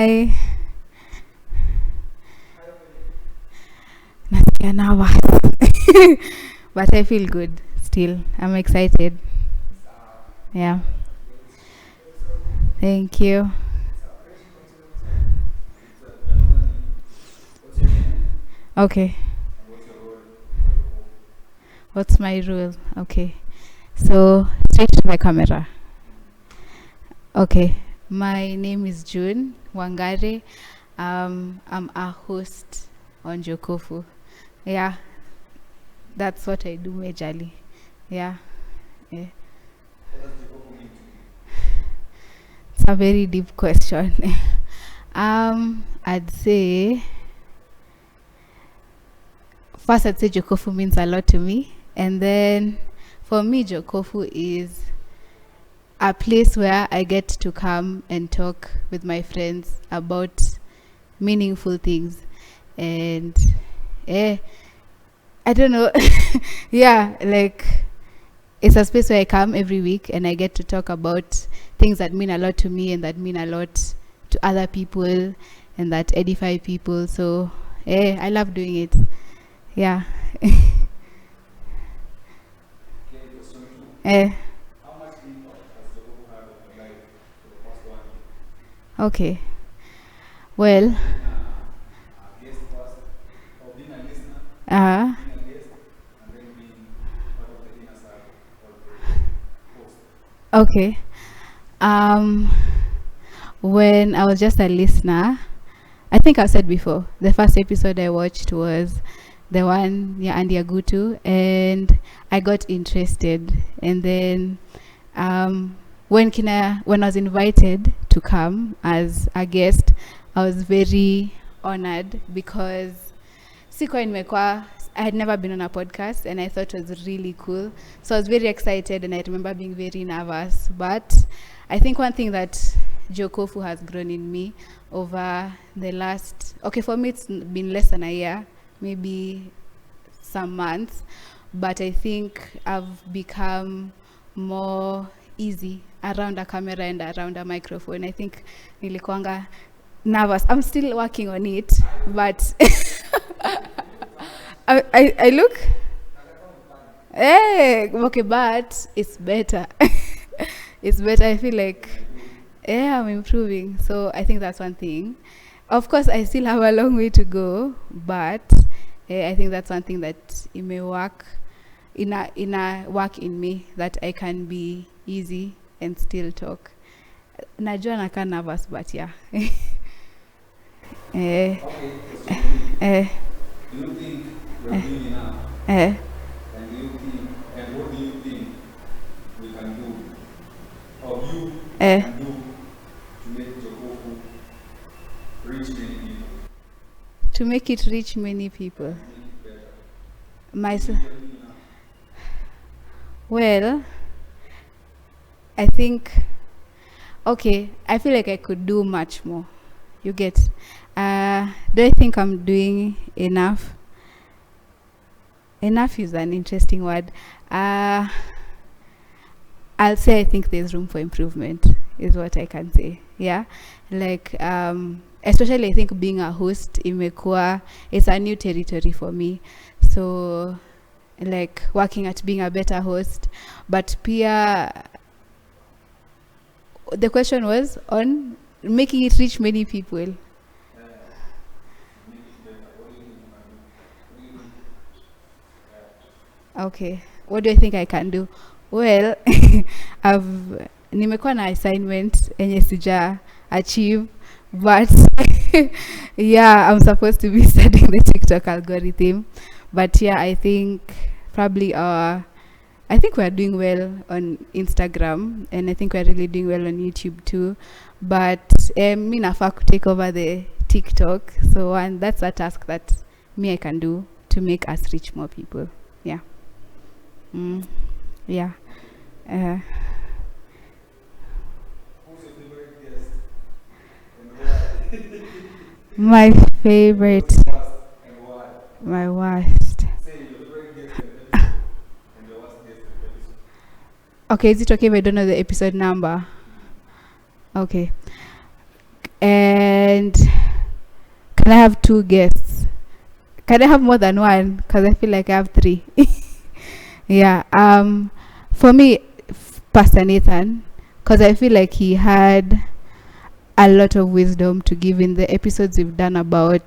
Hi. Nasikia nervous. But I feel good still. I'm excited. Yeah. Thank you. Okay. What's my rule? Okay. So, straight to the camera. Okay. My name is June Wangare. I'm a host on Jokofu. Yeah. That's what I do majorly. Yeah. Yeah. It's a very deep question. I'd say first I'd say Jokofu means a lot to me. And then for me, Jokofu is a place where I get to come and talk with my friends about meaningful things. And I don't know. Yeah, like it's a space where I come every week and I get to talk about things that mean a lot to me and that mean a lot to other people and that edify people. So I love doing it. Yeah. eh, okay. Well, uh, okay. Um, when I was just a listener, I think I've said before, the first episode I watched was the one, yeah, Andy Agutu, and I got interested. And then when I was invited to come as a guest, I was very honored because I had never been on a podcast and I thought it was really cool. So I was very excited and I remember being very nervous. But I think one thing that Jokofu has grown in me over the last, for me it's been less than a year, maybe some months, but I think I've become more easy around a camera and around a microphone. I think nilikuanga nervous. I'm still working on it, but I look okay, but it's better. It's better. I feel like I'm improving. So I think that's one thing. Of course, I still have a long way to go, but I think that's one thing that it may work in a work in me, that I can be easy and still talk. Najua nakaa nervous, but yeah. Okay, so do you think we're doing enough? And what do you think we can do, or you can do to make Jokofu reach many people? To make it reach many people. Well, I think, I feel like I could do much more. You get? Do I think I'm doing enough? Enough is an interesting word. I'll say I think there's room for improvement, is what I can say. Yeah, like especially I think being a host, it's a new territory for me. So, like working at being a better host, but pia, the question was on making it reach many people. Okay, what do I think I can do? Well, nimekuwa na assignment enye sija achieve, but yeah, I'm supposed to be studying the TikTok algorithm, but yeah, I think probably I think we're doing well on Instagram, and I think we're really doing well on YouTube too, but me nafaa to take over the TikTok, so and that's a task that I can do to make us reach more people. Yeah. Yeah. Who's your favorite guest? And why? My favorite, And why? my worst. Say your favorite guest in the episode and your worst guest in the episode. Okay, is it okay if I don't know the episode number? Okay. And can I have 2 guests? Can I have more than one? Because I feel like I have 3. Yeah. For me, Pastor Nathan, because I feel like he had a lot of wisdom to give in the episodes we've done about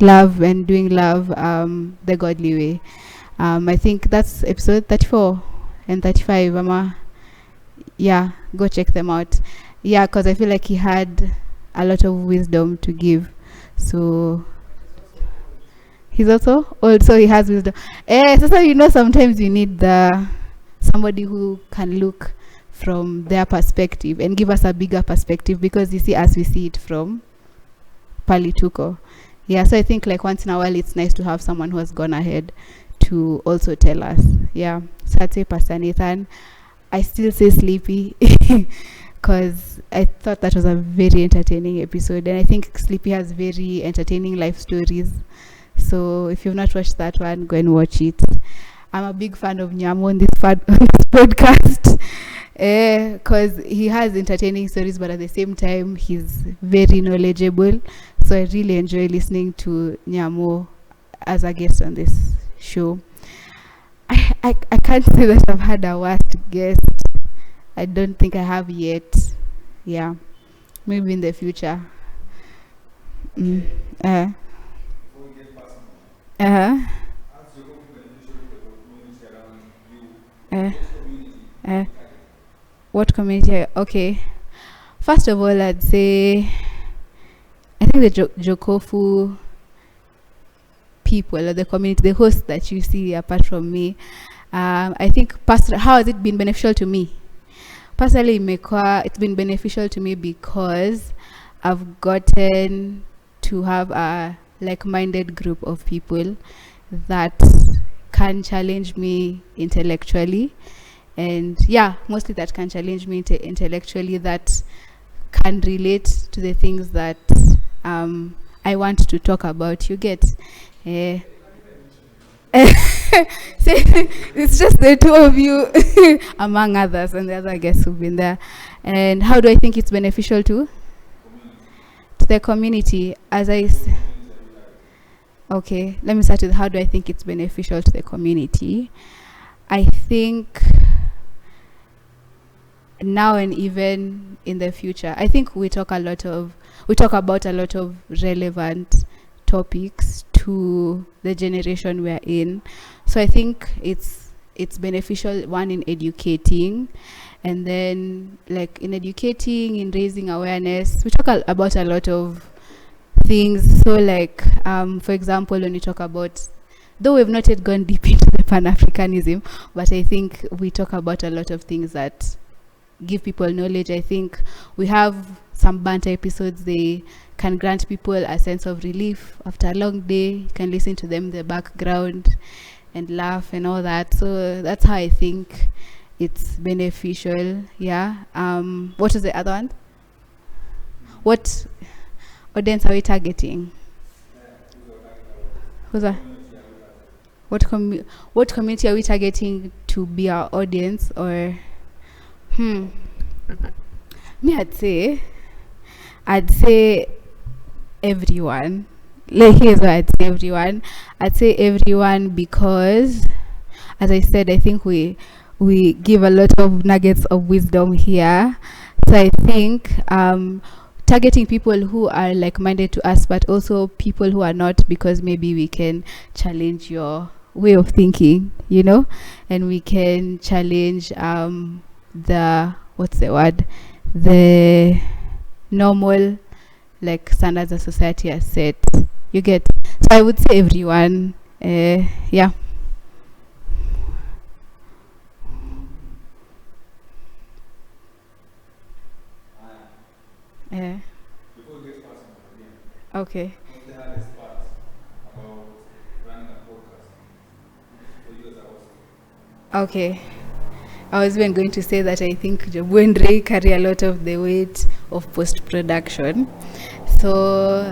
love and doing love the godly way. I think that's episode 34 and 35. Yeah, go check them out. Yeah, because I feel like he had a lot of wisdom to give. So he's also he has wisdom. So sometimes you need somebody who can look from their perspective and give us a bigger perspective, because you see, as we see it from Palituko. Yeah, so I think like once in a while it's nice to have someone who has gone ahead to also tell us. Yeah, so I'd say Pastor Nathan. I still say Sleepy because I thought that was a very entertaining episode, and I think Sleepy has very entertaining life stories. So if you've not watched that one, go and watch it. I'm a big fan of Nyamo on this podcast because he has entertaining stories, but at the same time he's very knowledgeable. So I really enjoy listening to Nyamo as a guest on this show. I can't say that I've had a worst guest. I don't think I have yet. Yeah, maybe in the future. Uh-huh. What community? Okay. First of all, I'd say I think the Jokofu people or the community, the hosts that you see apart from me, I think how has it been beneficial to me? Personally, it's been beneficial to me because I've gotten to have a like-minded group of people that can challenge me intellectually, and mostly that can challenge me intellectually, that can relate to the things that I want to talk about. You get it's just the 2 of you among others, and the other guests who've been there. And how do I think it's beneficial to the community? Okay, let me start with how do I think it's beneficial to the community. I think now and even in the future, I think we talk about a lot of relevant topics to the generation we're in. So I think it's beneficial, one, in educating, and then like in educating, in raising awareness. We talk about a lot of things. So like for example, when we talk about, though we've not yet gone deep into the Pan-Africanism, but I think we talk about a lot of things that give people knowledge. I think we have some banter episodes. They can grant people a sense of relief after a long day. You can listen to them in the background and laugh and all that. So that's how I think it's beneficial. What is the other one? What audience are we targeting? Who's that? What community are we targeting to be our audience? Or me, I'd say everyone. Like, here's what I'd say: everyone. I'd say everyone because, as I said, I think we give a lot of nuggets of wisdom here. So I think targeting people who are like-minded to us, but also people who are not, because maybe we can challenge your way of thinking, and we can challenge the normal standards that society has set. You get? So I would say everyone. Yeah. Before we get personal again, Okay. what's the hardest part about running a podcast for you as a host? Okay. I was even going to say that I think Jobu and Ray carry a lot of the weight of post-production. So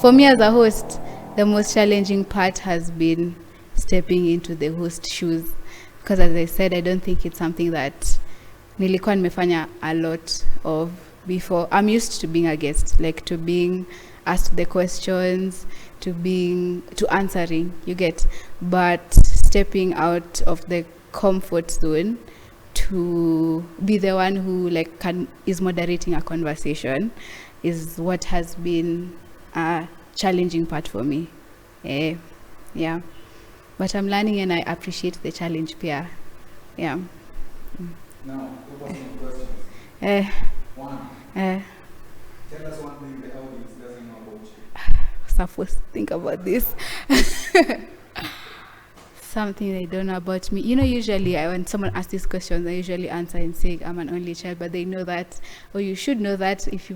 for me as a host, the most challenging part has been stepping into the host shoes, because as I said, I don't think it's something that nilikuwa nimefanya a lot of before. I'm used to being a guest, like to being asked the questions, to answering, you get. But stepping out of the comfort zone to be the one who is moderating a conversation is what has been a challenging part for me. Yeah, but I'm learning and I appreciate the challenge, Pia. Yeah. Now, what was some questions? One. Tell us one thing the audience doesn't know about you. Supposed to think about this. Something they don't know about me. Usually when someone asks these questions, I usually answer and say I'm an only child, but they know that, or you should know that. If you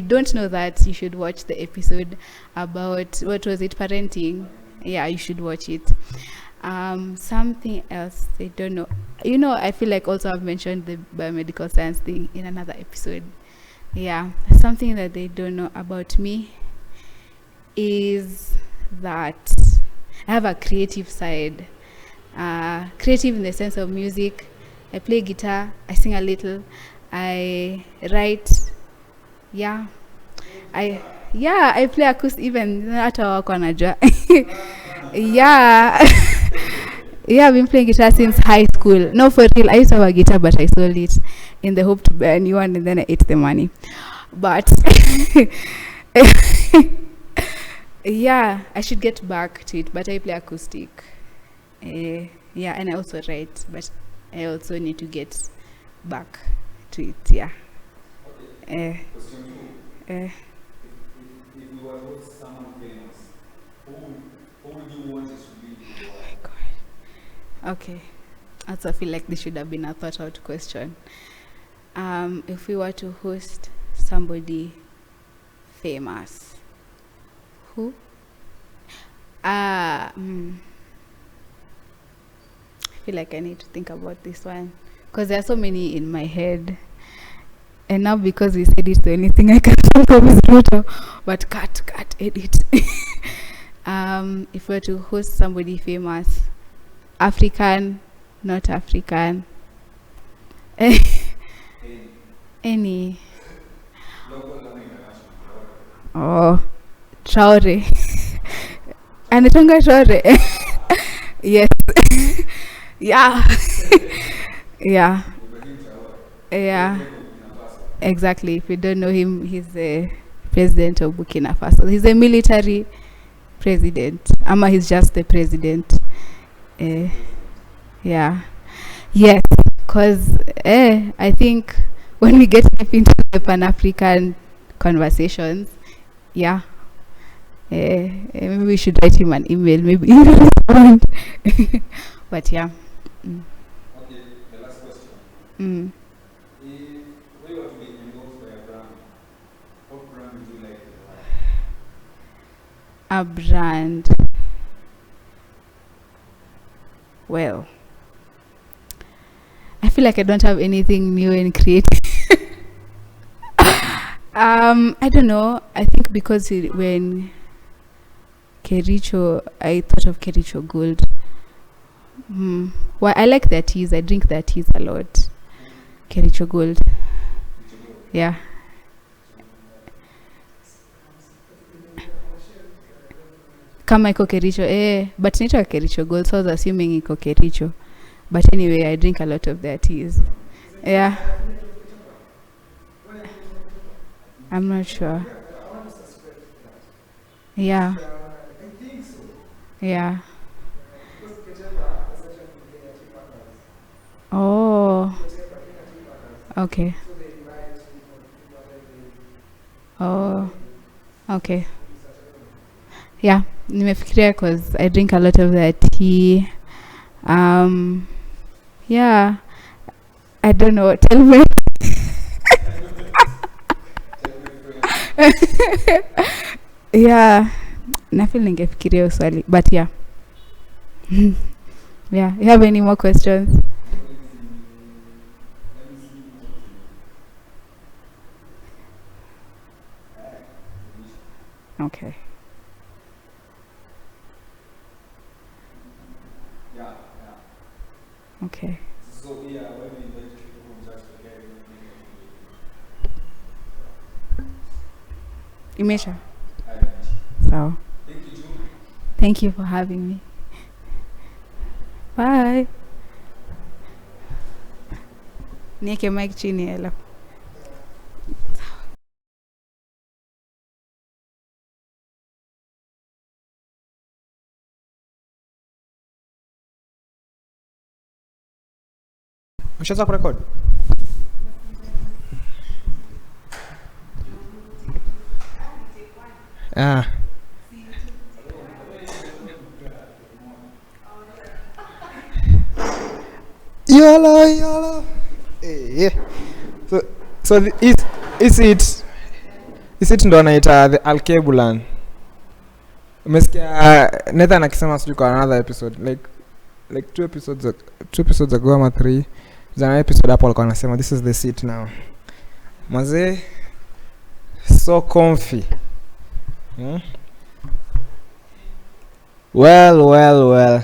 don't know that, you should watch the episode about, what was it, parenting. Yeah, you should watch it. Something else they don't know. I feel like also I've mentioned the biomedical science thing in another episode. Yeah, something that they don't know about me is that I have a creative side. Creative in the sense of music. I play guitar, I sing a little, I write. Yeah, I play acoustic, even hata wako wanajua. Yeah. Yeah, I've been playing guitar since high school. No, for real, I used to have a guitar, but I sold it in the hope to buy a new one, and then I ate the money. But yeah, I should get back to it, but I play acoustic. Yeah, and I also write, but I also need to get back to it. Yeah. Question 2. If you were with someone famous, who would you want it to be? Oh my God. Okay. Also, I feel like this should have been a thought out question. If we were to host somebody famous, who? I feel like I need to think about this one because there are so many in my head, and now because we said it's the only thing I can think of is Ruto, but cut, edit. If we were to host somebody famous, African, not African, any. Oh, Traore. Anaitanga Traore. Yes. Yeah. Yeah. Exactly. If you don't know him, he's the president of Burkina Faso. He's a military president. Ama he's just the president. Yeah. Yes. Because I think when we get into the Pan-African conversations, yeah, maybe we should write him an email, maybe he will respond. But yeah. Okay, the last question. If we were to be endorsed by a brand, what brand would you like to have? A brand. Well, I feel like I don't have anything new and creative. I don't know. I think because when Kericho, I thought of Kericho Gold. Well, I like their teas. I drink their teas a lot. Kericho Gold. Yeah. Kama iko Kericho, but naitwa Kericho Gold, so I was assuming iko Kericho. But anyway, I drink a lot of their teas. Yeah. I'm not sure. Yeah. Yeah. Oh. Okay. Oh. Okay. Yeah. Nimefikiria because I drink a lot of their tea. Yeah. I don't know. Tell me. Yeah. Nafeel ningefikiria swali. But yeah. Yeah. You have any more questions? Okay. Yeah. Okay. So yeah, when we invite Imesha. Haya. Sawa. Thank you, June. Thank you for having me. Bye. Nieke mic chini hello. Mshaanza kurekodi? Ah. Yala. Yeah. So is it ndo anaita the Alkebulan? Umesikia Nathan akisema sijui kwa another episode like two episodes ago ama 3. There's an episode hapo alikuwa anasema this is the seat now. Mazee so comfy. Well.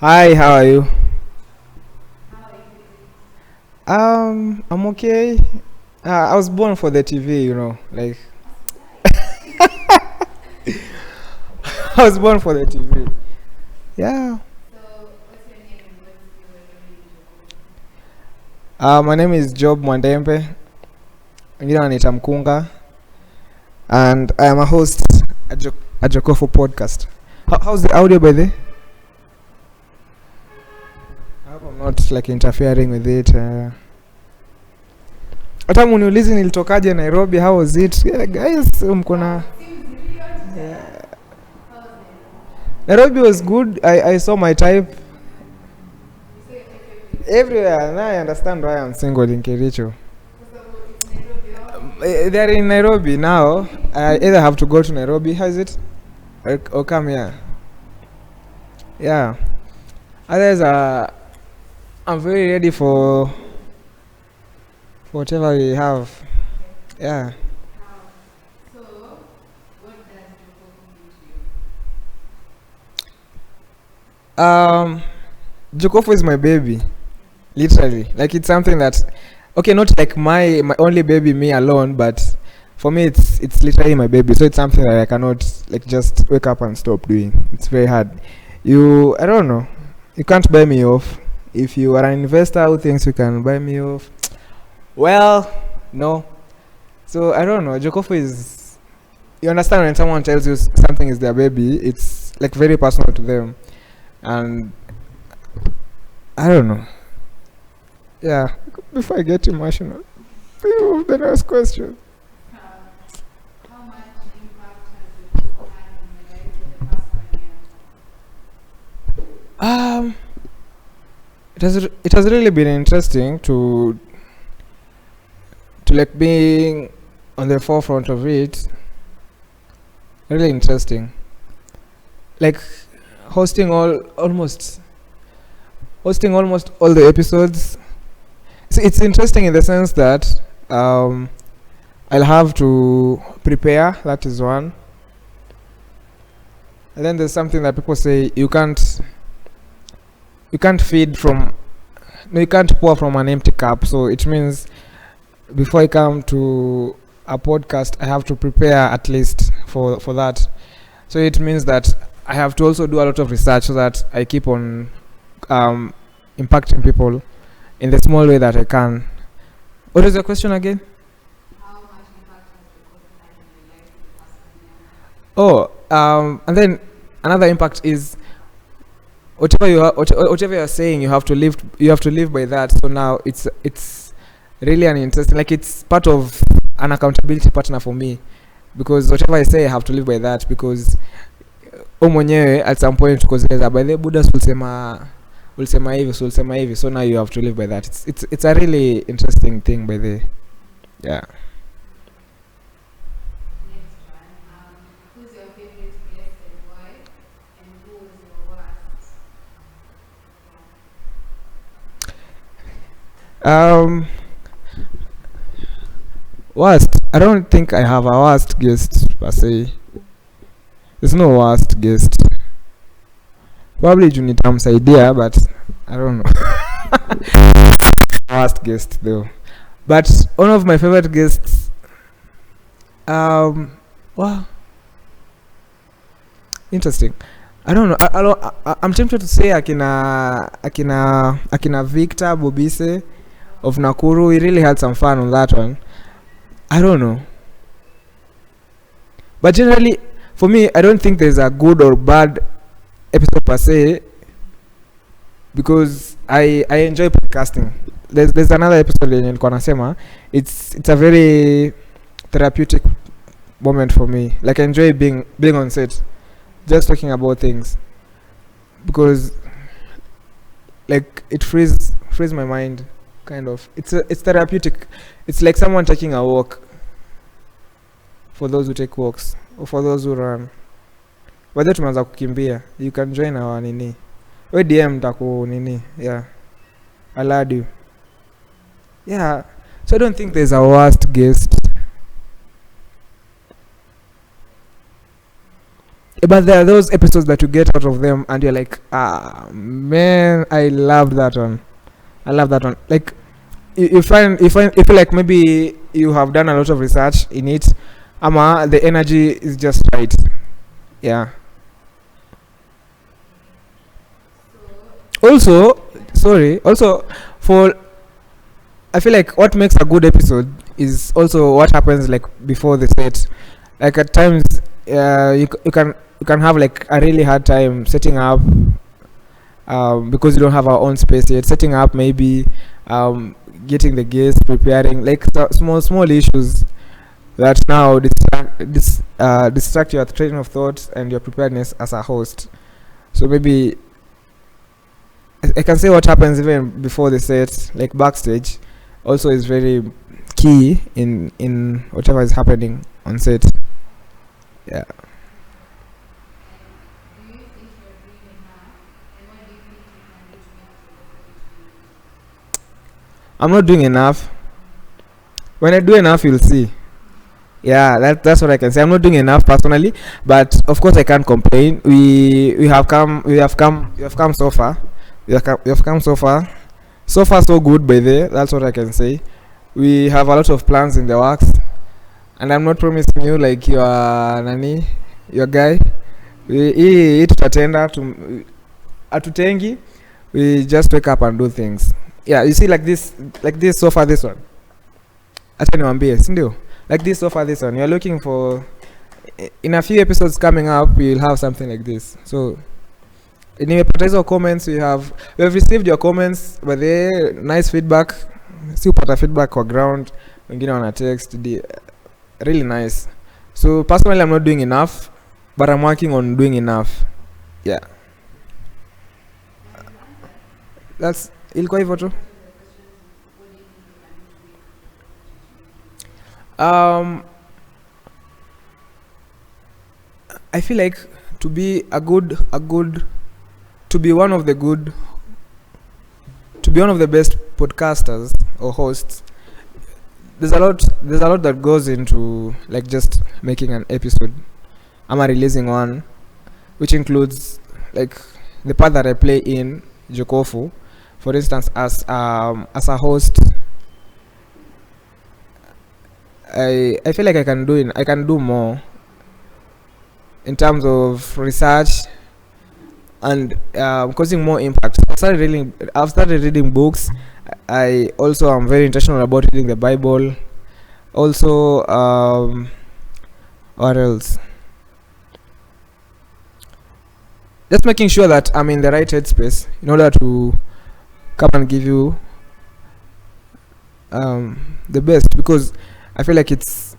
Hi, how are you? I'm okay. I was born for the TV, you know, like I was born for the TV. Yeah. So what's your name and what's your My name is Job Mwandembe. Wengine wananiita Mkunga. And I am a host at Jokofu podcast. How's the audio by the way? I hope I'm not like interfering with it. Hata muniulizi nilitokaje Nairobi, how was it? Yeah, guys, mkona Nairobi was good. I saw my type everywhere. Now I understand why I'm single in Kericho. They're in Nairobi now. I either have to go to Nairobi, how is it? Or come here. Yeah. Others I'm very ready for whatever we have. Yeah. So what does Jokofu mean to you? Jokofu is my baby. Literally. Like it's something that okay, not like my only baby, me alone, but for me it's literally my baby. So it's something that I cannot like just wake up and stop doing. It's very hard. I don't know. You can't buy me off. If you are an investor who thinks you can buy me off, well, no. So I don't know. Jokofu is, you understand when someone tells you something is their baby, it's like very personal to them. And I don't know. Yeah. Before I get emotional, the next question. How much impact has Jokofu had in your life for the past 1 year? It has really been interesting to like being on the forefront of it. Really interesting. Like hosting almost all the episodes. It's interesting in the sense that I'll have to prepare. That is one. And then there's something that people say you can't feed from, no, you can't pour from an empty cup. So it means before I come to a podcast, I have to prepare at least for that. So it means that I have to also do a lot of research so that I keep on impacting people in the small way that I can. What is the question again? How much impact has Jokofu had in your life for the past 1 year? And then another impact is whatever you're saying, you have to live by that. So now it's really an interesting, like it's part of an accountability partner for me, because whatever I say I have to live by that, because mwenyewe at some point because by the Buddha ulisema hivi, so now you have to live by that. It's a really interesting thing by the, yeah. Next one. Who's your favorite guest and why? And who is your worst? Worst. I don't think I have a worst guest per se. There's no worst guest. Probably juu nitamsaidia, but I don't know. Worst guest though. But one of my favorite guests, wow, interesting. I don't know. I'm tempted to say Akina Victor Bobise of Nakuru. We really had some fun on that one. I don't know. But generally, for me, I don't think there's a good or bad episode per se, because I enjoy podcasting. There's another episode in Kwanasema. It's a very therapeutic moment for me. Like, I enjoy being on set, just talking about things, because like it frees my mind, kind of. It's therapeutic. It's like someone taking a walk, for those who take walks or for those who run. Whether tumeanza kukimbia, you can join our nini. We DM taku nini. Yeah, I'll add you. Yeah, so I don't think there's a worst guest. But there are those episodes that you get out of them and you're like, man, I loved that one. Like, you feel like maybe you have done a lot of research in it, the energy is just right. Yeah. Also, I feel like what makes a good episode is also what happens like before the set. Like, at times, you can have like a really hard time setting up, because you don't have our own space yet. Setting up, maybe getting the guests, preparing, like small issues that now distract your train of thought and your preparedness as a host. So maybe I can say what happens even before the set, like backstage, also is very key in whatever is happening on set. Yeah. I'm not doing enough. When I do enough, you'll see. Yeah, that's what I can say. I'm not doing enough personally, but of course I can't complain. We have come so far. We have come so far. So far so good, by the way. That's what I can say. We have a lot of plans in the works, and I'm not promising you like your guy. We tutatenda to atutengi. We just wake up and do things. Yeah, you see, like this so far, this one. Acha niwaambie, si ndio? Like this so far, this one. You're looking for, in a few episodes coming up, you'll have something like this. So, nimepata hizo comments. We have received your comments, but they nice feedback. Si upata feedback kwa ground, wengine wana text, really nice. So personally, I'm not doing enough, but I'm working on doing enough. Yeah. That's ilikuwa hivyo tu. I feel like to be one of the best podcasters or hosts, there's a lot that goes into like just making an episode. I'm releasing one, which includes like the part that I play in Jokofu. For instance, as a host, I feel like I can do more in terms of research and causing more impact. I've started reading books. I also am very intentional about reading the Bible. Also, what else? Just making sure that I'm in the right headspace in order to come and give you the best, because I feel like it's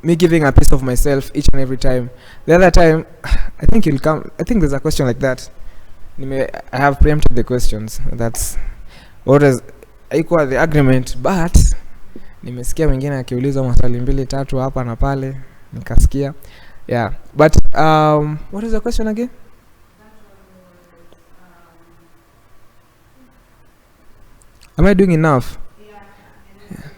me giving a piece of myself each and every time. The other time, I think you'll come. I think there's a question like that. I have preempted the questions. That's what is equal the agreement, but nimesikia mwingine akiuliza maswali mbili tatu hapa na pale nikasikia. Yeah, but what is the question again? Am I doing enough? Yeah.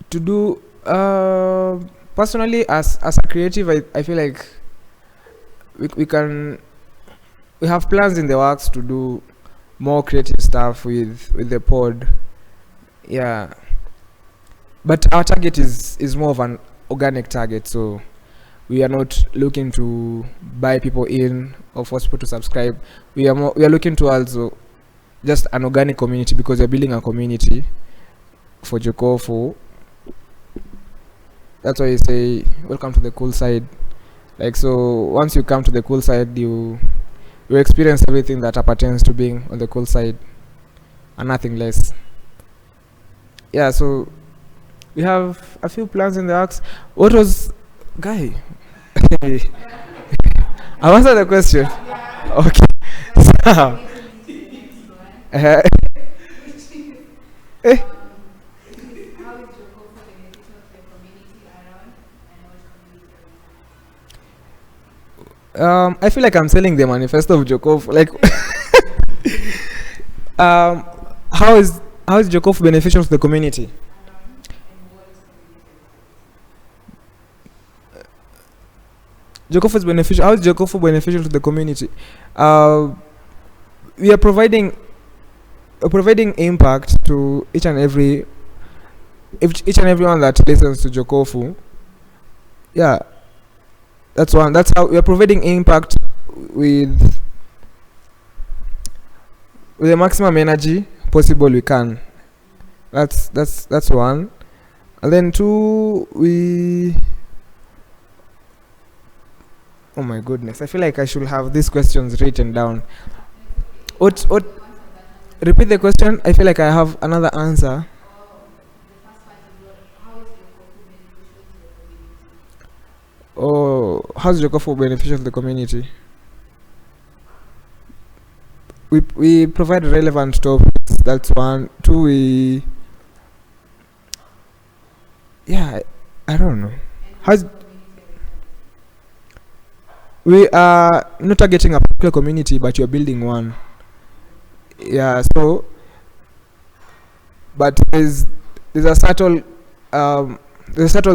To do personally, as a creative, I feel like we have plans in the works to do more creative stuff with the pod. Yeah, but our target is more of an organic target, so we are not looking to buy people in or force people to subscribe. We are looking to also just an organic community, because we're building a community for Jokofu. That's why you say welcome to the cool side. Like, so once you come to the cool side, you experience everything that appertains to being on the cool side and nothing less. Yeah, so we have a few plans in the works. What was guy? I answered the question. Okay. So, eh, I feel like I'm selling the manifesto of Jokov. Like, how is Jokov beneficial to the community? Jokov is beneficial. How is Jokov beneficial to the community? We are providing impact to each and everyone that listens to Jokofu. Yeah, that's one. That's how we are providing impact with the maximum energy possible we can. That's one. And then two, oh my goodness, I feel like I should have these questions written down. What repeat the question? I feel like I have another answer. Oh, how's Jokofu beneficial to the community? We provide relevant topics. That's one. Two, I don't know. We are not targeting a particular community, but you're building one. Yeah, so, but there's a subtle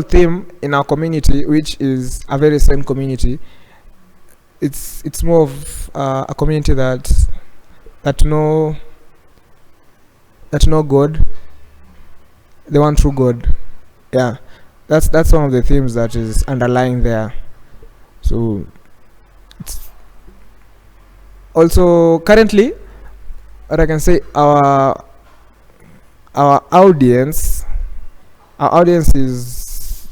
theme in our community, which is a very same community. It's more of a community that know God, the one true God. Yeah, that's one of the themes that is underlying there. So, it's also currently, what I can say, our audience is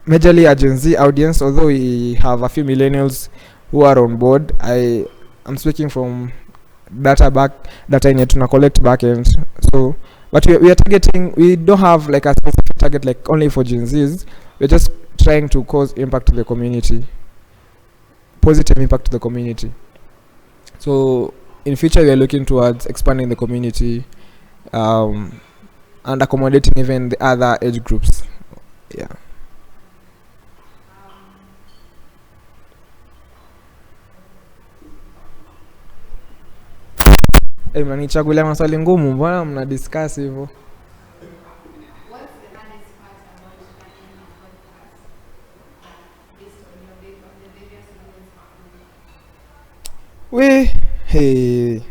majorly a Gen Z audience, although we have a few millennials who are on board. I'm speaking from data in it to collect backend. So, but we are targeting. We don't have like a specific target like only for Gen Zs. We're just trying to cause impact to the community, positive impact to the community. So in future we are looking towards expanding the community and accommodating even the other age groups. Yeah. Mnanichagulia maswali ngumu, mbona mna discuss hivyo? Hey.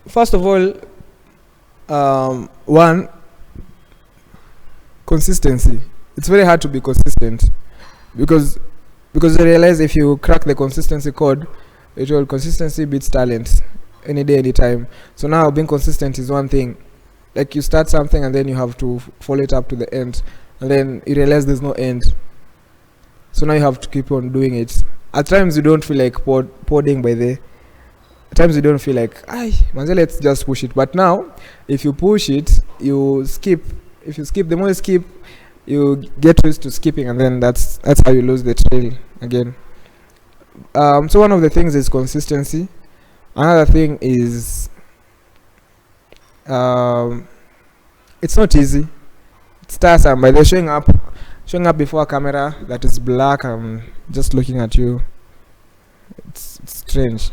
First of all, one, consistency. It's very hard to be consistent because you realize if you crack the consistency code, consistency beats talent any day, anytime. So now being consistent is one thing. Like you start something and then you have to follow it up to the end, and then you realize there's no end. So now you have to keep on doing it. At times you don't feel like podding by the. At times you don't feel like, let's just push it. But now, if you push it, you skip. If you skip, the more you skip, you get used to skipping, and then that's how you lose the trail again. So one of the things is consistency. Another thing is, it's not easy. It's tiresome. By the showing up before a camera that is black and just looking at you, it's strange.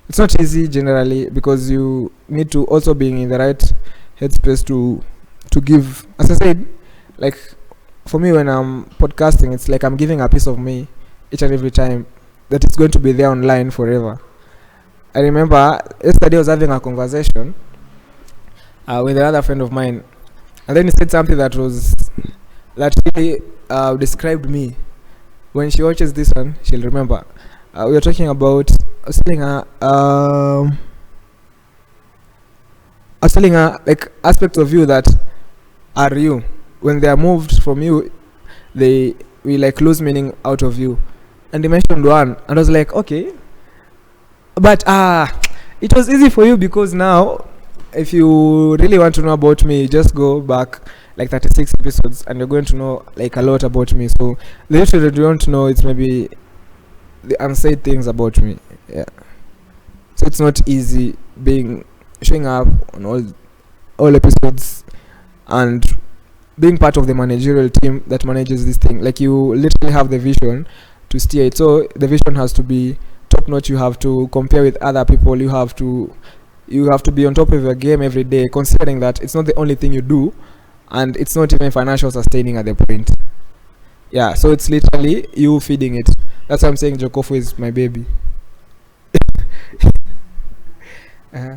It's not easy generally because you need to also be in the right headspace to give. As I said, like for me when I'm podcasting, it's like I'm giving a piece of me each and every time that it's going to be there online forever. I remember yesterday I was having a conversation with another friend of mine, and then he said something that really described me. When she watches this one, she'll remember. We were talking about. I was telling her like aspects of you that are you. When they are moved from you, they will like lose meaning out of you. And he mentioned one, and I was like, okay, but it was easy for you because now, if you really want to know about me, just go back like 36 episodes, and you're going to know like a lot about me. So the issue that you want to know is maybe the unsaid things about me. Yeah. So it's not easy showing up on all episodes and being part of the managerial team that manages this thing. Like you literally have the vision to steer it. So the vision has to be top notch. You have to compare with other people. You have to be on top of your game every day, considering that it's not the only thing you do, and it's not even financial sustaining at the point. Yeah, so it's literally you feeding it. That's why I'm saying Jokofu is my baby. uh-huh.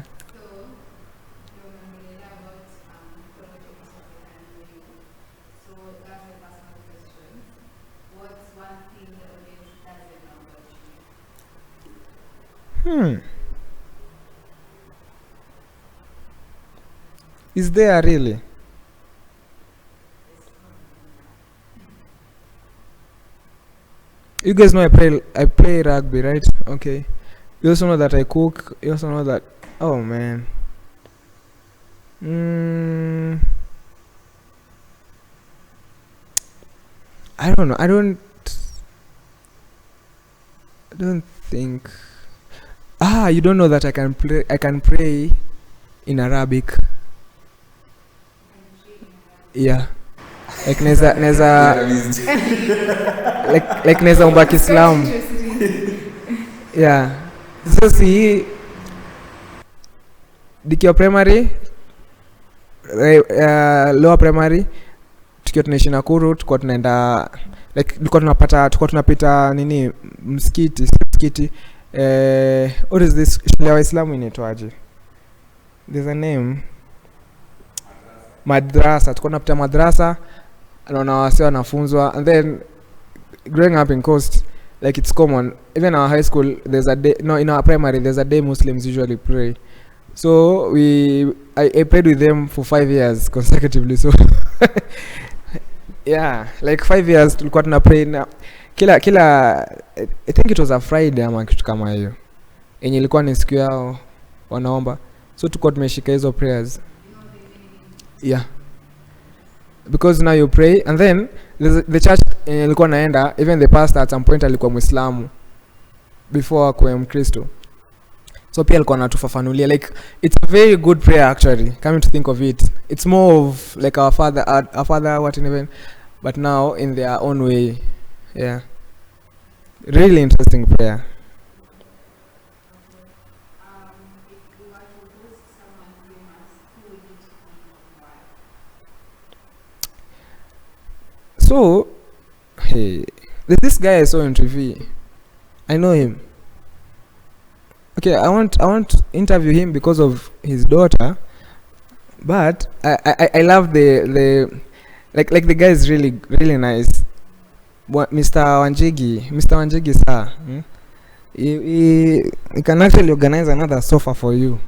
Is there really? You guys know I play rugby, right? Okay. You also know that I cook. You also know that. Oh man. I don't know. I don't think. You don't know that I can pray in Arabic. Yeah. Like neza like neza umba Kiislamu. Yeah. So see dikiwa primary lower primary tukiwa tunaishi Nakuru, tulikuwa tunaenda like tulikuwa tunapita nini msikiti what is this shule ya Waislamu inaitwaje? There's a name. Madrasa. Tulikuwa tunapita madrasa na wase wanafunzwa, and then growing up in Coast, like it's common even our high school, there's a day, no, in our primary there's a day Muslims usually pray. So I prayed with them for 5 years consecutively. So yeah, like 5 years tulikuwa tuna pray na kila I think it was a Friday ama kitu kama hiyo yenye ilikuwa ni siku yao wanaomba, so tulikuwa tumeshika hizo prayers. Yeah, because now you pray, and then the church ilikuwa naenda, even the pastor at some point alikuwa Muislamu before akuwe Mkristo, so pia alikuwa anatufafanulia. Like it's a very good prayer actually, coming to think of it. It's more of like our father what even, but now in their own way. Yeah, really interesting prayer. So, hey, this guy I saw on TV. I know him. Okay, I want to interview him because of his daughter, but I love the like the guy is really nice. Mr. Wanjigi sir. He can actually organize another sofa for you.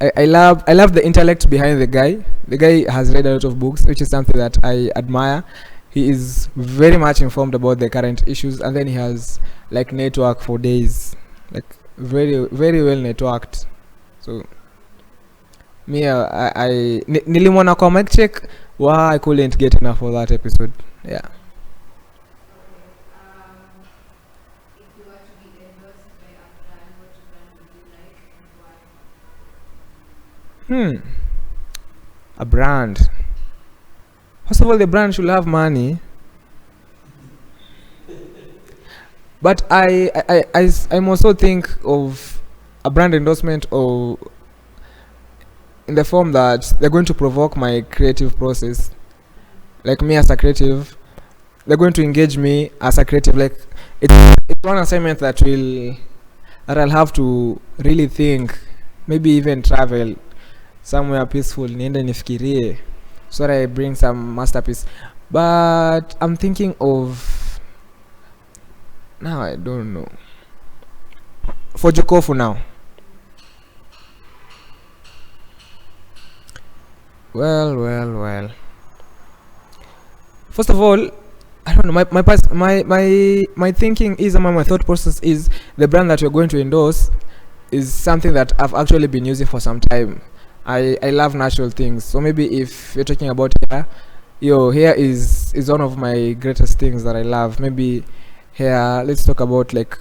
I love the intellect behind the guy. The guy has read a lot of books, which is something that I admire. He is very much informed about the current issues, and then he has like network for days, like very very well networked. So me I nilimwona kwa mic check. Wow, I couldn't get enough for that episode. Yeah. A brand. First of all, the brand should have money. But I'm also think of a brand endorsement or in the form that they're going to provoke my creative process. Like me as a creative, they're going to engage me as a creative. Like it's one assignment that will that I'll have to really think, maybe even travel somewhere peaceful, niende nifikirie, so that I bring some masterpiece. But I'm thinking of, now I don't know, for Jokofu now. Well. First of all, I don't know. My thinking is, my thought process is, the brand that you're going to endorse is something that I've actually been using for some time. I love natural things, so maybe if you're talking about hair, hair is one of my greatest things that I love. Maybe hair. Let's talk about like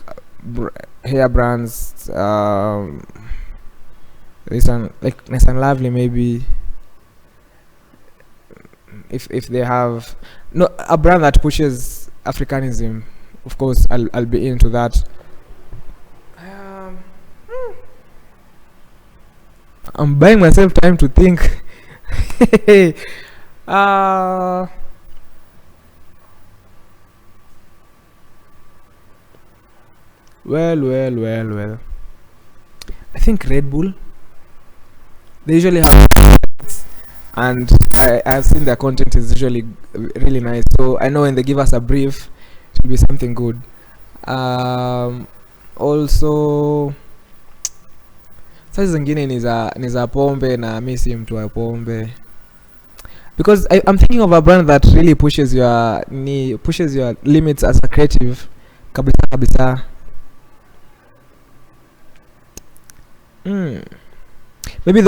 hair brands. This one, like Nice and Lovely, maybe. If they have a brand that pushes Africanism, of course I'll be into that. I'm buying myself time to think. Well. I think Red Bull. They usually have, and I've seen their content is usually really nice. So I know when they give us a brief, it will be something good. Also, saa zingine ni za pombe, na mi si mtu wa pombe, because I'm thinking of a brand that really pushes your limits as a creative. Kabisa. Maybe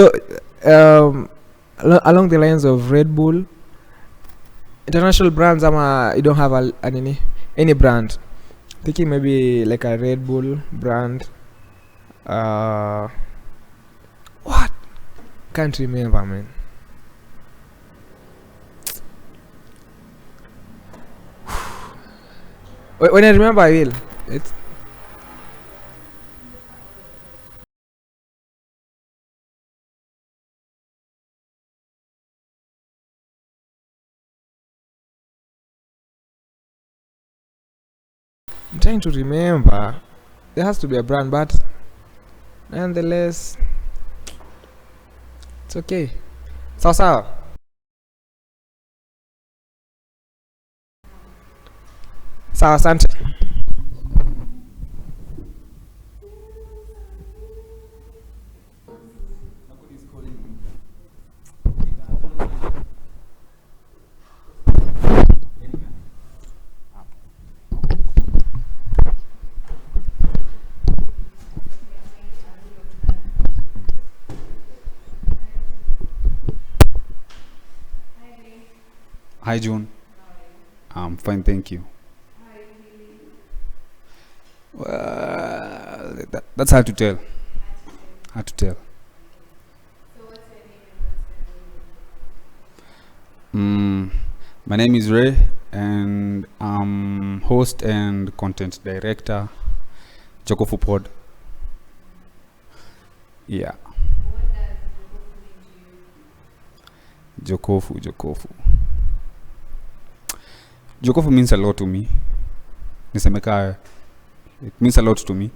along the lines of Red Bull. International brands, you don't have any brand. Thinking maybe like a Red Bull brand. What? Can't remember, man. When I remember, I will. I'm trying to remember. There has to be a brand, but nonetheless, it's okay. Sawa. Sawa, asante. Hi, June. I'm fine, thank you. Well, that's hard to tell. My name is Ray, and I'm host and content director, Jokofu Pod. Yeah. Jokofu. Jokofu means a lot to me. Nisemeka, it means a lot to me.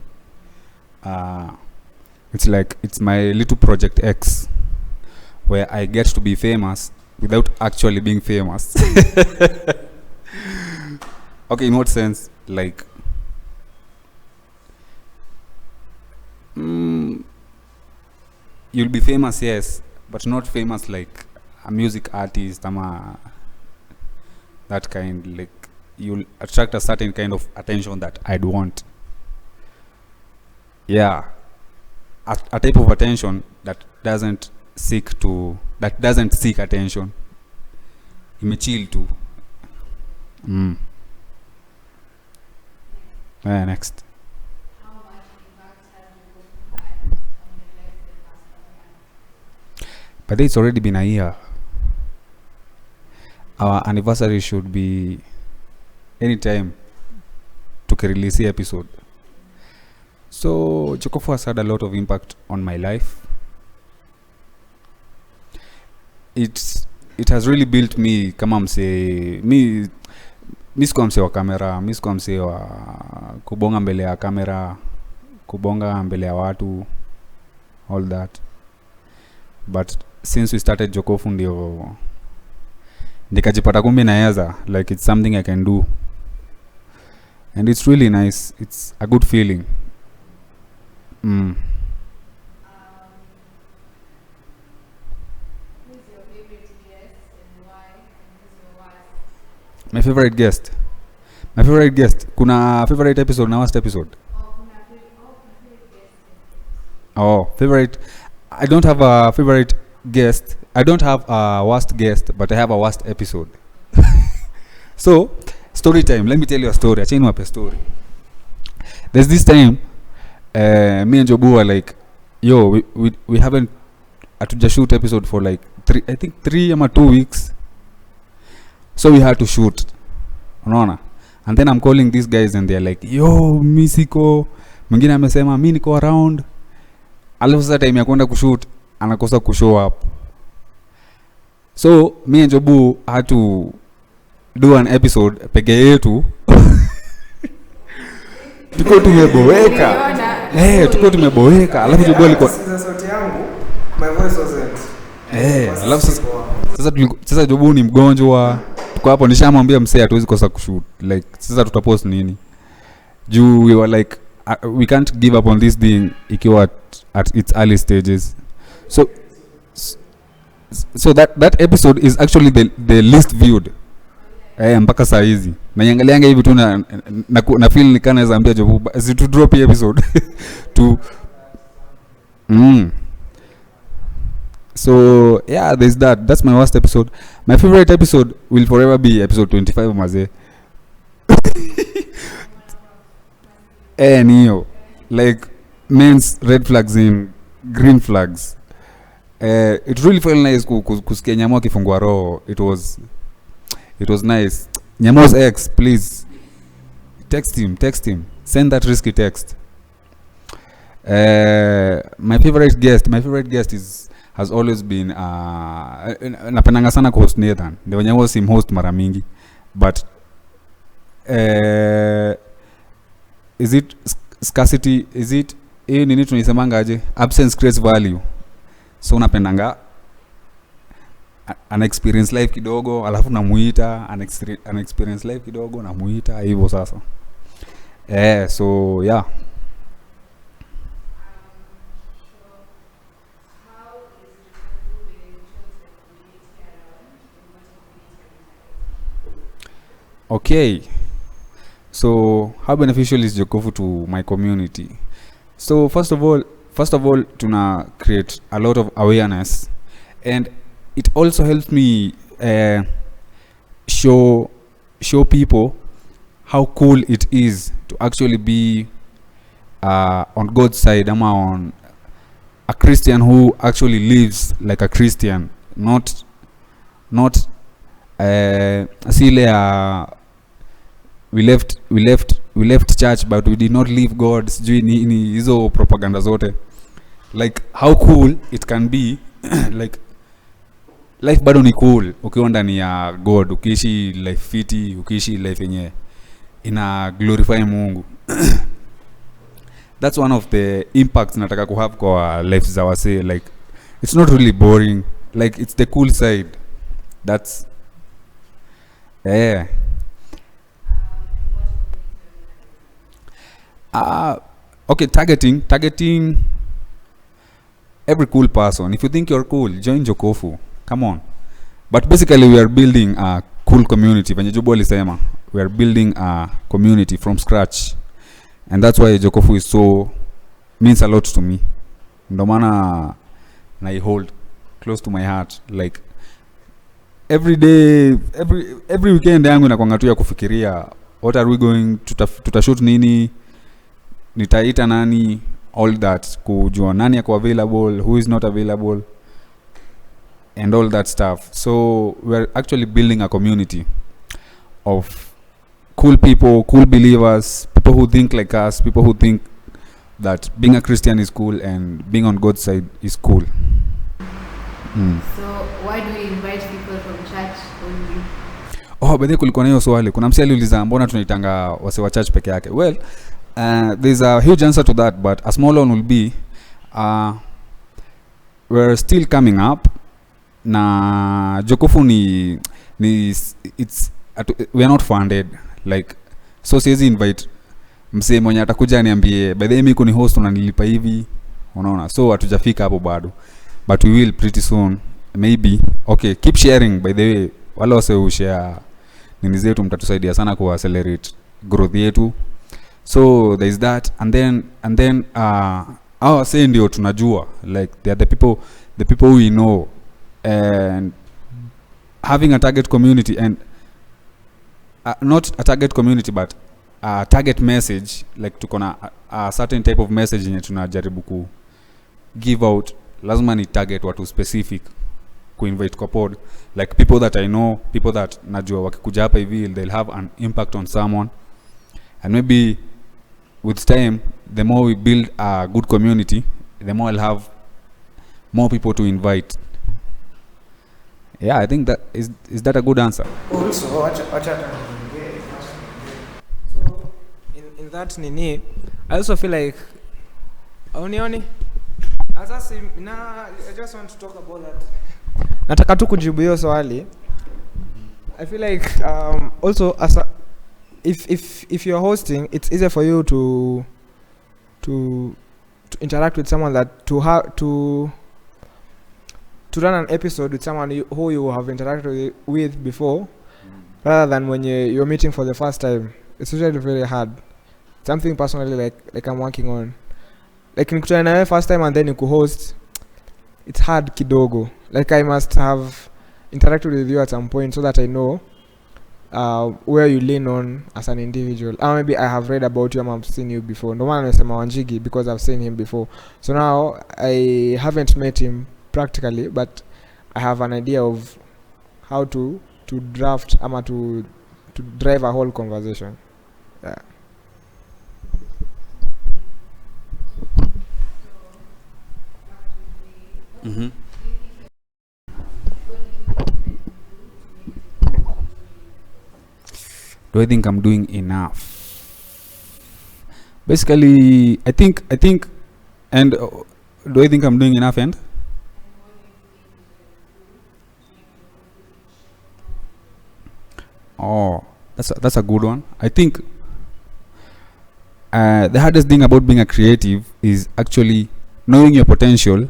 It's my little project X, where I get to be famous without actually being famous. Okay, in what sense? Like, you'll be famous, yes, but not famous like a music artist, that kind. Like, you'll attract a certain kind of attention that I'd want. Yeah, a type of attention that doesn't seek attention. Imechill too. Next. But it's already been a year. Our anniversary should be anytime to release the episode. So Jokofu has had a lot of impact on my life. It has really built me. Kama mse mi sikuwa mse wa kamera, mi sikuwa mse wa kubonga mbele ya kamera, kubonga mbele ya watu, all that. But since we started Jokofu ndio nikajipata kumbe naweza, like it's something I can do, and it's really nice. It's a good feeling. Who's your favorite guest and why, and who's your worst? My favorite guest, kuna favorite episode na worst episode? Favorite. I don't have a favorite guest. I don't have a worst guest, but I have a worst episode. So, story time. Let me tell you a story. Acheni niwape story. There's this time, me and Jobu were like, yo, we haven't atuja shoot episode for like 3 or 2 weeks. So we had to shoot. Unaona? And then I'm calling these guys and they're like, yo, mi siko. Mwingine amesema mi niko around. Alafu sasa time ya kwenda kushoot anakosa kushow up. So me and Jobu had to do an episode peke yetu. Tuko tumeboeka. Tuko tumeboeka. Alafu Jobu alikuwa sauti yangu, my voice wasn't. Alafu sasa Jobu ni mgonjwa. Tuko hapo nishamwambia msee hatuwezi kosa kushoot. Like sasa tutapost nini? Juu we were like we can't give up on this thing ikiwa at its early stages. So that episode is actually the least viewed. Mpaka saa hizi. Naiangalianga hivi tu na feel ni kana naweza ambia Jobu to drop the episode to So yeah, there's that. That's my worst episode. My favorite episode will forever be episode 25 maze. Niyo. Like men's red flags and green flags. It really felt nice kusikia Nyamo akifungua roho. It was nice. Nyamo's ex, please text him. Send that risky text. My favorite guest has always been napendanga sana host Nathan. Ndio Nyamo sim host mara mingi. But is it scarcity? Is it nini tunasemanga aje? Absence creates value. So unapendanga an experience life kidogo alafu namuita an experience life kidogo namuita hivyo sasa. So yeah. Okay. So how beneficial is Jokofu to my community? So first of all tuna create a lot of awareness, and it also helps me show people how cool it is to actually be on God's side, on a Christian who actually lives like a Christian, not we left church but we did not leave God. Sijui ni hizo propaganda zote. Like how cool it can be. Like life bado ni cool ukiwa ndani ya God, ukiishi life fiti, ukiishi life yenye ina glorify Mungu. That's one of the impacts nataka ku have kwa life za wase. Like it's not really boring, like it's the cool side. That's okay, targeting every cool person. If you think you're cool, join Jokofu. Come on. But basically we are building a cool community. Venye Jobo alisema, we are building a community from scratch. And that's why Jokofu means a lot to me. Ndo maana I hold close to my heart. Like every day, every weekend yangu inakuanga tu ya kufikiria what are we going tutashoot nini, nitaita nani, all that, kujua nani yako available, who is not available, and all that stuff. So we're actually building a community of cool people, cool believers, people who think like us, people who think that being a Christian is cool and being on God's side is cool. So why do we invite people from church only? Baadhi kulikuwa na hiyo swali. Kuna msee aliuliza mbona tunaitanga wase wa church peke yake. Well, There's a huge answer to that, but a small one will be we're still coming up. Na Jokofu we are not funded, like, so siwezi invite msee mwenye atakuja niambie by the way mimi ni host unanilipa hivi, unaona, so hatujafika hapo bado, but we will pretty soon maybe. Okay, keep sharing by the way, wale wase share nini zetu mtatusaidia sana ku accelerate growth yetu. So there is that, and then our say ndio tunajua, like they are the people we know, and having a target community, and not a target community but a target message, like tukona a certain type of message yenye tunajaribu ku give out, lazima ni target watu specific ku invite kwa pod, like people that I know, people that najua wakikuja hapa hivi they'll have an impact on someone, and maybe with time the more we build a good community, the more I'll have more people to invite. Yeah, I think that is that a good answer? Also, so in that nini, I also feel like Oni as I say, I just want to talk about that. Nataka tu kujibu hiyo swali. I feel like also as a, if you're hosting, it's easier for you to interact with someone that to run an episode with someone who you have interacted with before, rather than when you're meeting for the first time. It's usually very hard. Something personally like I'm working on. Like nikutana na first time and then you host, it's hard kidogo. Like I must have interacted with you at some point so that I know where you lean on as an individual. Or maybe I have read about you and I've seen you before. No one knows Wanjigi because I've seen him before. So now I haven't met him practically, but I have an idea of how to draft ama to drive a whole conversation. Yeah. Mm-hmm. Do I think I'm doing enough? Basically, I think, and do I think I'm doing enough? And oh, that's a good one. I think the hardest thing about being a creative is actually knowing your potential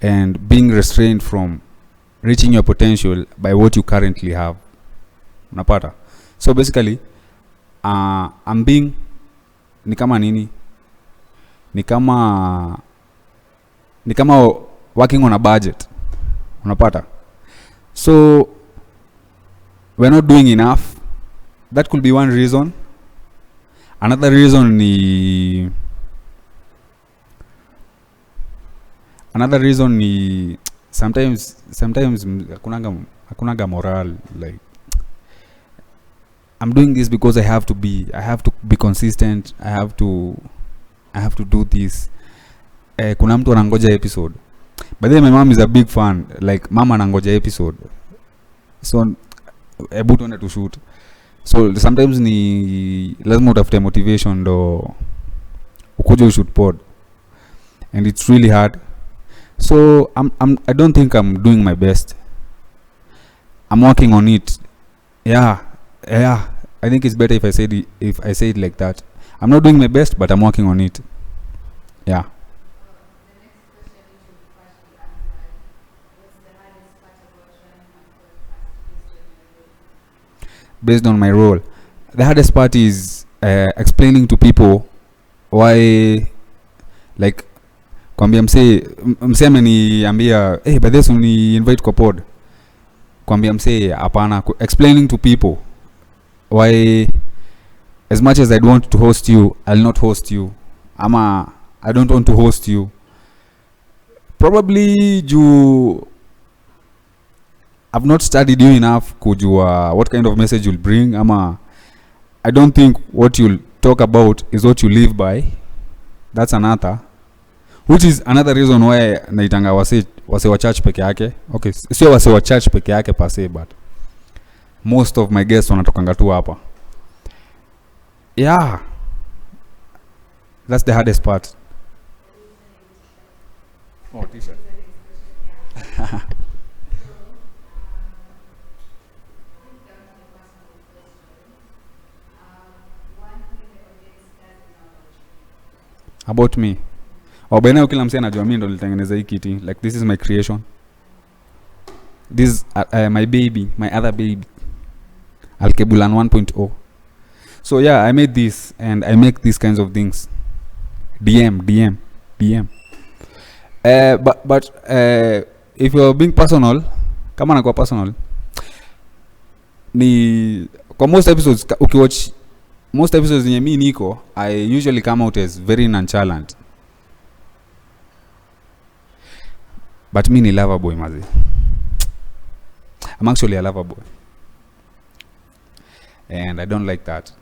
and being restrained from reaching your potential by what you currently have. Unapata? So basically, I'm being ni kama nini? Ni kama working on a budget. Unapata? So we're not doing enough. That could be one reason. Another reason ni sometimes hakunaga moral, like I'm doing this because I have to be consistent. I have to do this. Kuna mtu anangoja episode. By the way, my mom is a big fan. Like mama anangoja episode. So able to shoot. So sometimes ni lazima utafute motivation ndo ukuje shoot pod. And it's really hard. So I don't think I'm doing my best. I'm working on it. Yeah. I think it's better if I say it like that. I'm not doing my best, but I'm working on it. Yeah. Based on my role, the hardest part is explaining to people why, like, kwambia msee ameniambia by this uni invite kwa pod, kwambia msee hapana, explaining to people why as much as I'd want to host you, I'll not host you, ama I don't want to host you, probably I've not studied you enough kujua what kind of message you'll bring, ama I don't think what you'll talk about is what you live by. That's another, which is another reason why naitanga wase wa church peke yake. Okay, sio wase wa church peke yake per se, but most of my guests wanatokanga tu hapa. Yeah, That's the hardest part. Oh, t-shirt. About me. Beneo kila msee anajua mimi ndo nilitengeneza hii kiti. Like this is my creation. This my baby, my other baby. Alkebulan 1.0. So yeah, I made this and I make these kinds of things. DM. But if you're being personal, kama nakuwa personal, ni kwa most episodes ukiwatch most episodes yenye mimi niko, I usually come out as very nonchalant. But me ni lover boy mazi. I'm actually a lover boy. And I don't like that.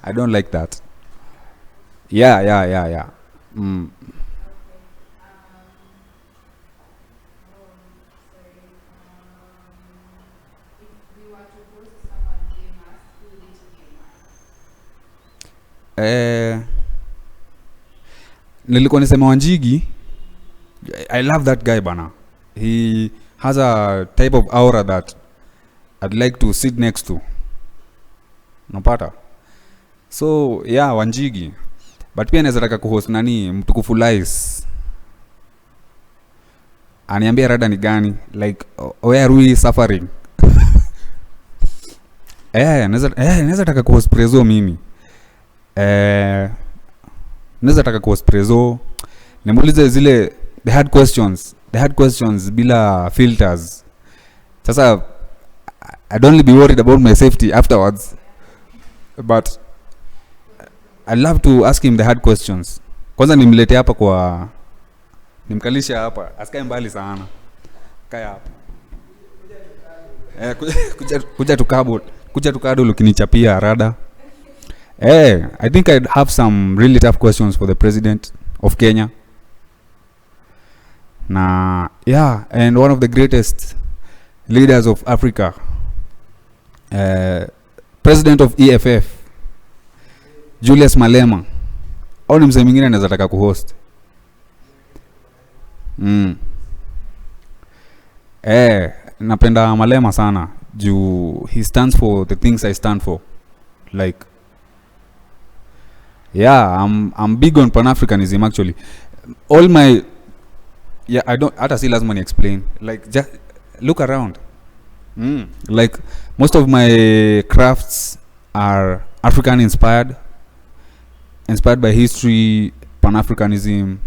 I don't like that. Yeah. Nilikuwa nisema Wanjigi. I love that guy bana. He has a type of aura that I'd like to sit next to. Napata. So yeah, Wanjigi. But pia naweza taka kuhost nani Mtukufu Lies. Aniambia rada ni gani? Like where are we suffering? Naweza taka kuhost Prezo mimi. Naweza taka kuhost Prezo. Nimuulize zile the hard questions bila filters. Sasa I'd only be worried about my safety afterwards. But I love to ask him the hard questions. Kwanza nimlete hapa nimkalisha hapa, asikae mbali sana. Kaya hapa. Kuja tukado ukinichapia rada. I think I'd have some really tough questions for the president of Kenya. And one of the greatest leaders of Africa, president of EFF, Julius Malema. Au ni mzee mwingine anaweza taka kuhost. Napenda Malema sana. He stands for the things I stand for. Like, yeah, I'm big on Pan-Africanism actually. I don't hata si lazima ni explain. Like, just look around. Like, most of my crafts are African inspired by history, Pan-Africanism,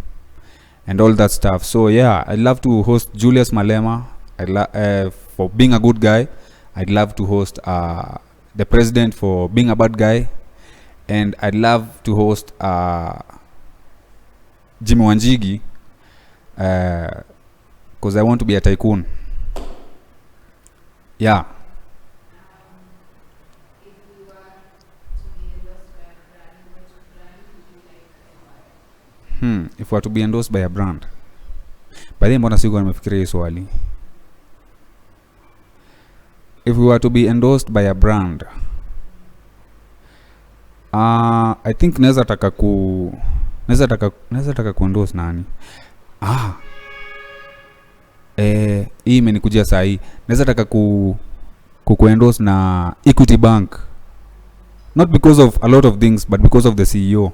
and all that stuff. So yeah, I'd love to host Julius Malema. For being a good guy. I'd love to host the president for being a bad guy, and I'd love to host Jimmy Wanjigi because I want to be a tycoon. Yeah. If we are to be endorsed by a brand. By then mbona siku nimefikiria hiyo swali. If we were to be endorsed by a brand, I think naweza taka kuendorse nani? Hii imenikujia saa hii. Naweza taka kuendorse na Equity Bank. Not because of a lot of things, but because of the CEO.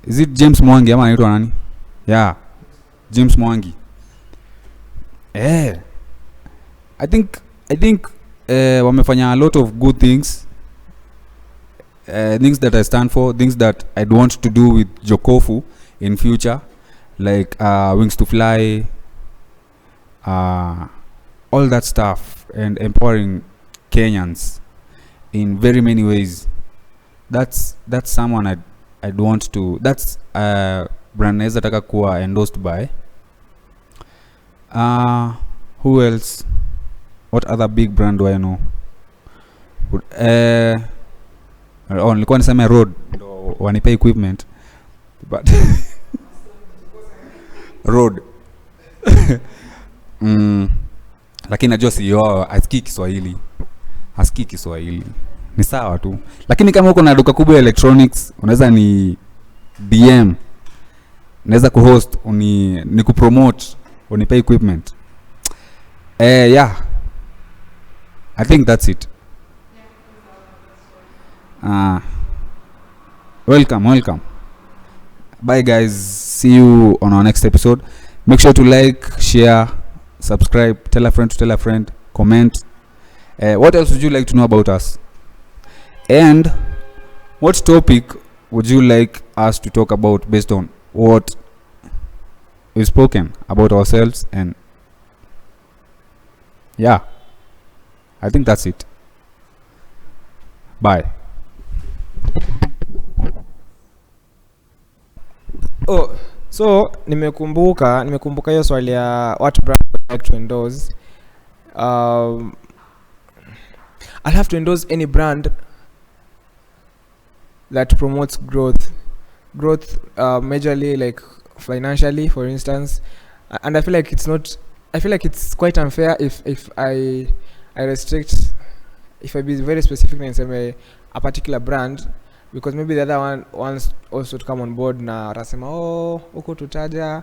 Is it James Mwangi ama anaitwa nani? Yeah, James Mwangi. I think wamefanya a lot of good things. Things that I stand for, things that I'd want to do with Jokofu in future, like Wings to Fly, all that stuff, and empowering Kenyans in very many ways. That's someone I'd want to. That's brand naweza taka kuwa endorsed by. Who else? What other big brand do I know? Nilikuwa niseme Road ndo wanipe equipment, but Road. lakini najua CEO asikii Kiswahili, ni sawa tu. Lakini kama uko na duka kubwa ya electronics, unaweza ni DM, naweza kuhost, ni kupromote, unipe equipment. Yeah, I think that's it. Welcome. Bye guys, see you on our next episode. Make sure to like, share, subscribe, tell a friend, comment. What else would you like to know about us? And what topic would you like us to talk about based on what we've spoken about ourselves? And yeah, I think that's it. Bye. Oh, so nimekumbuka hiyo swali ya what brand would like to endorse. I'll have to endorse any brand that promotes growth majorly, like financially, for instance. And I feel like it's quite unfair if I restrict, if I be very specific and say a particular brand, because maybe the other one wants also to come on board na watasema huko tutaja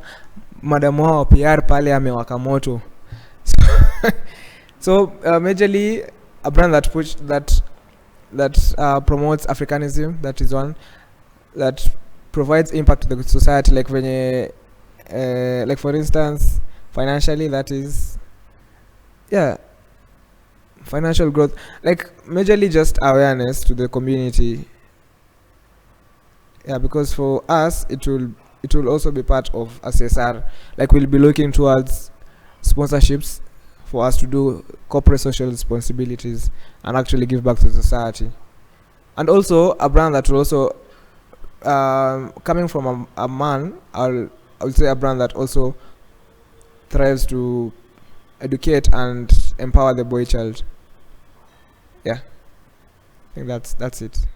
madam wao PR pale amewaka moto. So majorly a brand that promotes Africanism, that is one that provides impact to the society, like venye like for instance financially, that is financial growth, like majorly just awareness to the community. Yeah, because for us it will also be part of CSR, like we'll be looking towards sponsorships for us to do corporate social responsibilities and actually give back to society. And also a brand that will also coming from a man, I would say a brand that also thrives to educate and empower the boy child. Yeah, I think that's it.